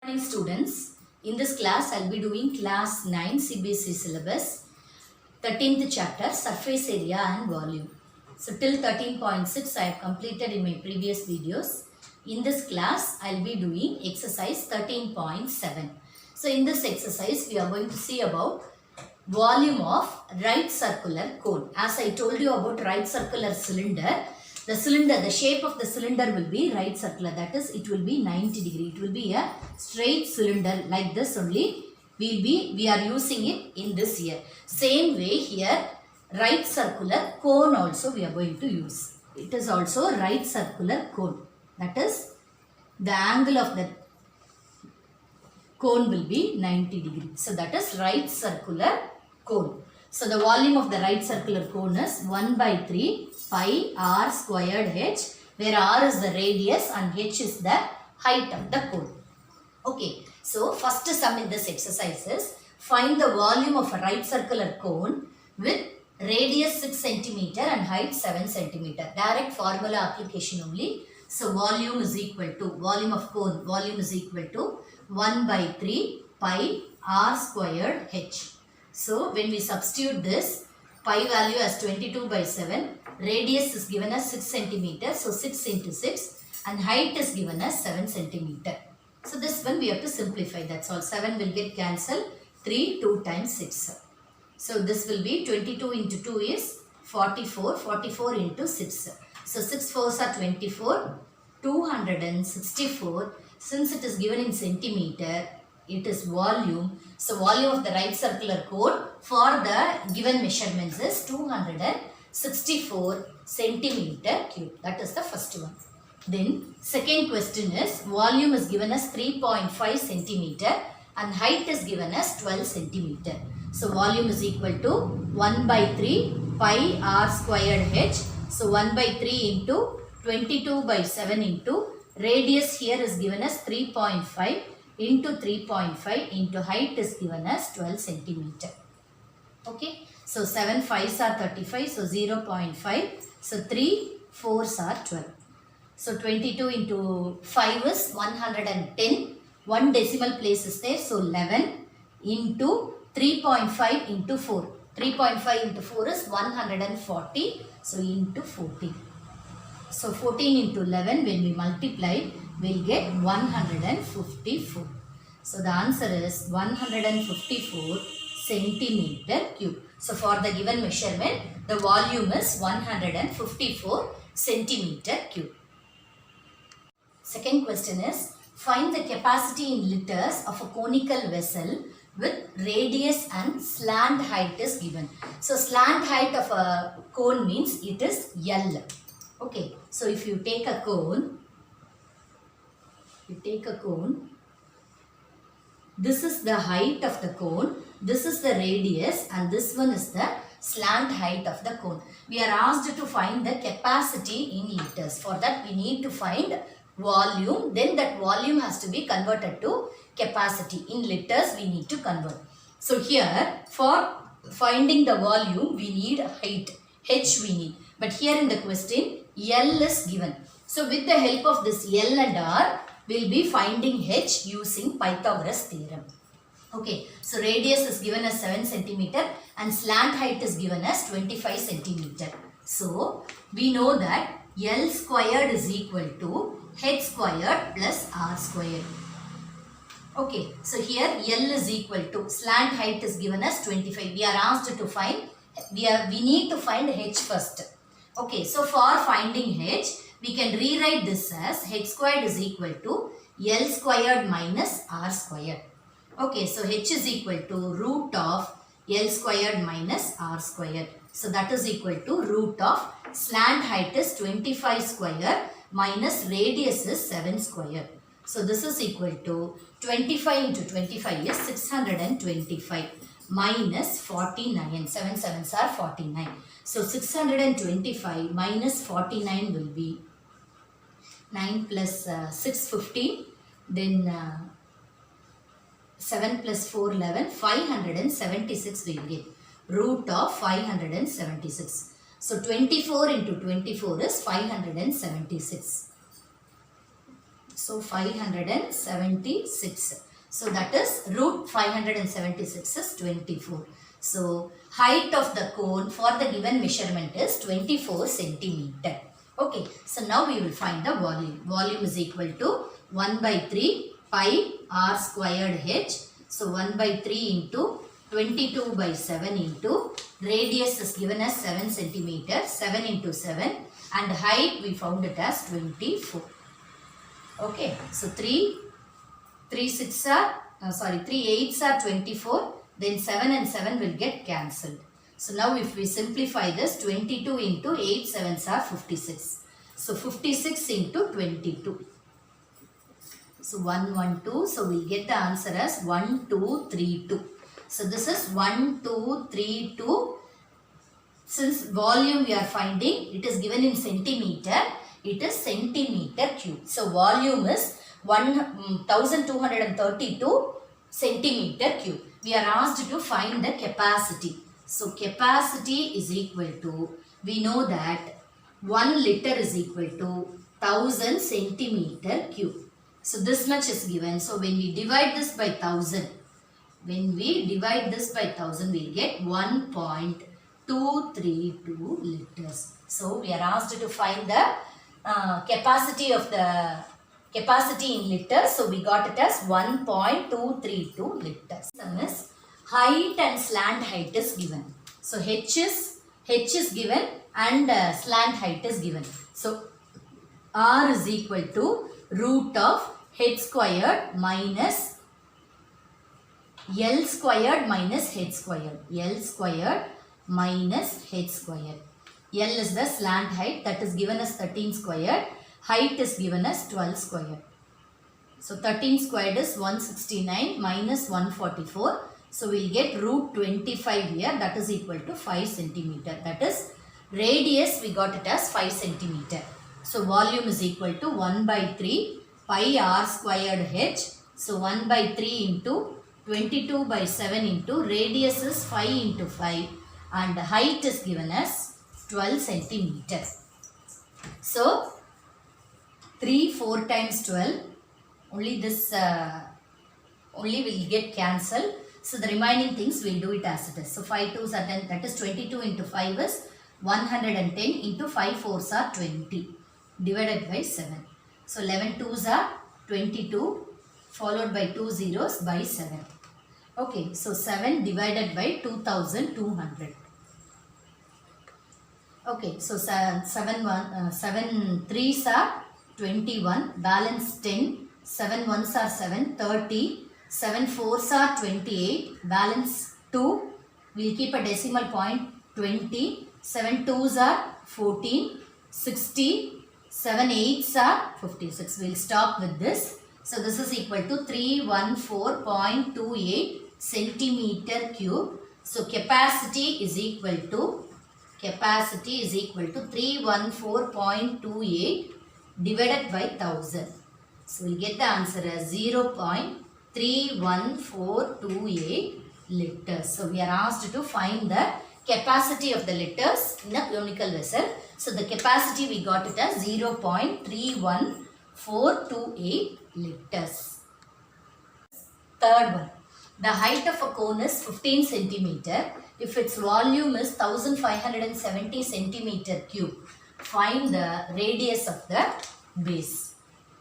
Morning students, in this class I will be doing class 9 CBSE syllabus 13th chapter surface area and volume. So till 13.6 I have completed in my previous videos. In this class I will be doing exercise 13.7. So in this exercise we are going to see about volume of right circular cone. As I told you about right circular cylinder, the shape of the cylinder will be right circular, that is it will be 90 degree. It will be a straight cylinder like this only. We are using it in this year. Same way here, right circular cone also we are going to use. It is also right circular cone. That is the angle of the cone will be 90 degree. So that is right circular cone. So the volume of the right circular cone is 1 by 3 pi r squared h, where r is the radius and h is the height of the cone. Okay, so first sum in this exercise is find the volume of a right circular cone with radius 6 cm and height 7 cm. Direct formula application only. So volume is equal to, volume of cone, volume is equal to 1 by 3 pi r squared h. So when we substitute this, pi value as 22 by 7, radius is given as 6 cm, so 6 into 6, and height is given as 7 cm. So this one we have to simplify, that's all. 7 will get cancelled, 3, 2 times 6. So this will be 22 into 2 is 44, 44 into 6. So 6 4s are 24, 264. Since it is given in centimeter, it is volume. So volume of the right circular cone for the given measurements is 264 centimeter cube. That is the first one. Then second question is volume is given as 3.5 centimeter and height is given as 12 centimeter. So volume is equal to 1 by 3 pi r squared h. So 1 by 3 into 22 by 7 into radius here is given as 3.5 into 3.5 into height is given as 12 centimeter. Okay. So 7 5s are 35. So 0.5. So 3 4s are 12. So 22 into 5 is 110. 1 decimal place is there. So 11 into 3.5 into 4. 3.5 into 4 is 140. So into 14. So 14 into 11 when we multiply, we'll get 154. So the answer is 154 centimeter cube. So for the given measurement, the volume is 154 centimeter cube. Second question is, find the capacity in liters of a conical vessel with radius and slant height is given. So slant height of a cone means it is L. Okay, so if you take a cone, this is the height of the cone, this is the radius, and this one is the slant height of the cone. We are asked to find the capacity in liters. For that we need to find volume, then that volume has to be converted to capacity. In liters we need to convert. So here for finding the volume we need height, h we need. But here in the question L is given. So with the help of this L and R, we will be finding h using Pythagoras theorem. Okay, so radius is given as 7 centimeter and slant height is given as 25 centimeter. So we know that L squared is equal to h squared plus R squared. Okay, so here L is equal to, slant height is given as 25. We are asked to find, we need to find h first. Okay, so for finding h, we can rewrite this as h squared is equal to L squared minus R squared. Okay, so h is equal to root of L squared minus R squared. So that is equal to root of slant height is 25 square minus radius is 7 square. So this is equal to 25 into 25 is 625 minus 49. 7 7s are 49. So 625 minus 49 will be 9 plus 6 15. Then 7 plus 4 11. 576 we will get. Root of 576. So 24 into 24 is 576. So 576. So that is root 576 is 24. So height of the cone for the given measurement is 24 centimeter. Okay, so now we will find the volume. Volume is equal to 1 by 3 pi r squared h. So 1 by 3 into 22 by 7 into radius is given as 7 centimeter, 7 into 7, and height we found it as 24. Okay, so 3 8s are 24, then 7 and 7 will get cancelled. So now if we simplify this, 22 into 8 7s are 56. So 56 into 22. So 112. So we'll get the answer as 1232. So this is 1232. Since volume we are finding, it is given in centimeter. It is centimeter cube. So volume is 1232 centimeter cube. We are asked to find the capacity. So capacity is equal to, we know that 1 liter is equal to 1000 centimeter cube. So this much is given. So when we divide this by 1000, we'll get 1.232 liters. So we are asked to find the capacity in liters. So we got it as 1.232 liters. Sum is height and slant height is given. So h is given and slant height is given. So r is equal to root of h squared minus L squared minus h squared. L squared minus h squared. L is the slant height, that is given as 13 squared. Height is given as 12 squared. So 13 squared is 169 minus 144. So we will get root 25 here, that is equal to 5 centimeter. That is radius we got it as 5 centimeter. So volume is equal to 1 by 3 pi r squared h. So 1 by 3 into 22 by 7 into radius is 5 into 5 and height is given as 12 centimeter. So 4 times 12, only this only will get cancelled. So the remaining things we'll do it as it is. So 5 2s are 10, that is 22 into 5 is 110 into 5 4s are 20 divided by 7. So 11 2s are 22 followed by 2 zeros by 7. Okay, so 7 divided by 2200. Okay, so 7 3s are 21, balance 10, 7 1s are 7, 30, 7 4s are 28, balance 2, we'll keep a decimal point 20, 7 2s are 14, 60, 7 8s are 56. We'll stop with this. So this is equal to 314.28 centimeter cube. So capacity is equal to 314.28 divided by 1000. So we'll get the answer as 0.31428 liters. So we are asked to find the capacity of the liters in a conical vessel. So the capacity we got it as 0.31428 liters. Third one. The height of a cone is 15 centimeter. If its volume is 1570 centimeter cube, find the radius of the base.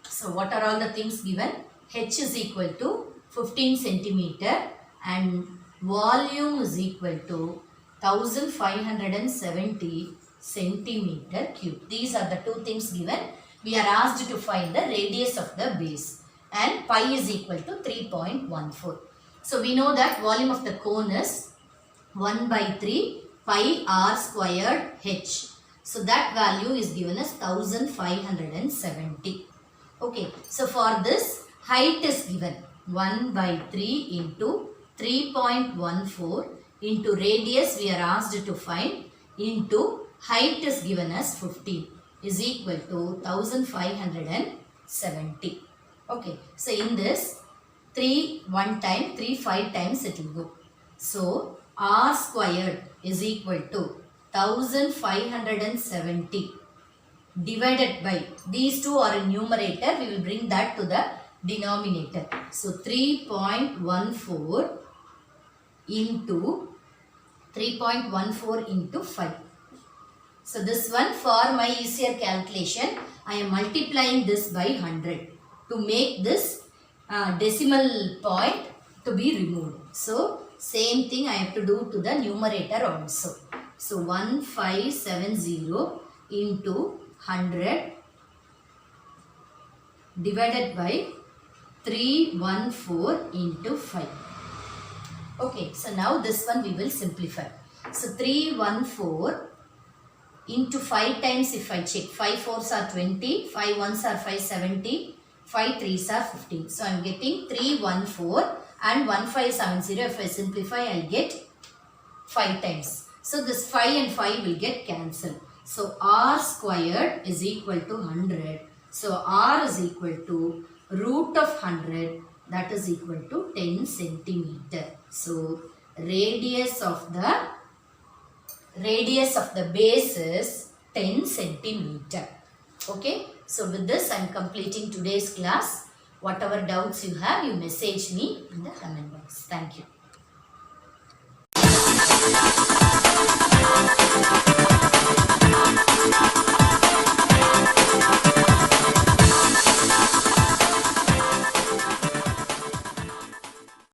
So what are all the things given? H is equal to 15 centimeter and volume is equal to 1570 centimeter cube. These are the two things given. We are asked to find the radius of the base and pi is equal to 3.14. So we know that volume of the cone is 1 by 3 pi r squared h. So that value is given as 1570. Okay, so for this height is given 1 by 3 into 3.14 into radius we are asked to find into height is given as 15 is equal to 1570. Okay, so in this 3 1 time, 3 5 times it will go. So r squared is equal to 1570 divided by, these two are in numerator, we will bring that to the denominator. So 3.14 into 3.14 into 5. So this one, for my easier calculation, I am multiplying this by 100 to make this decimal point to be removed. So same thing I have to do to the numerator also. So 1570 into 100 divided by 314 into 5. Okay, so now this one we will simplify. So 314 into 5 times, if I check, 5 4s are 20, 5 1s are 570, 5 3s are 15. So I am getting 314 and 1570. If I simplify, I will get 5 times. So this 5 and 5 will get cancelled. So r squared is equal to 100. So r is equal to root of 100, that is equal to 10 centimeter. So radius of the base is 10 centimeter. Okay. So with this I am completing today's class. Whatever doubts you have, you message me in the comment box. Thank you.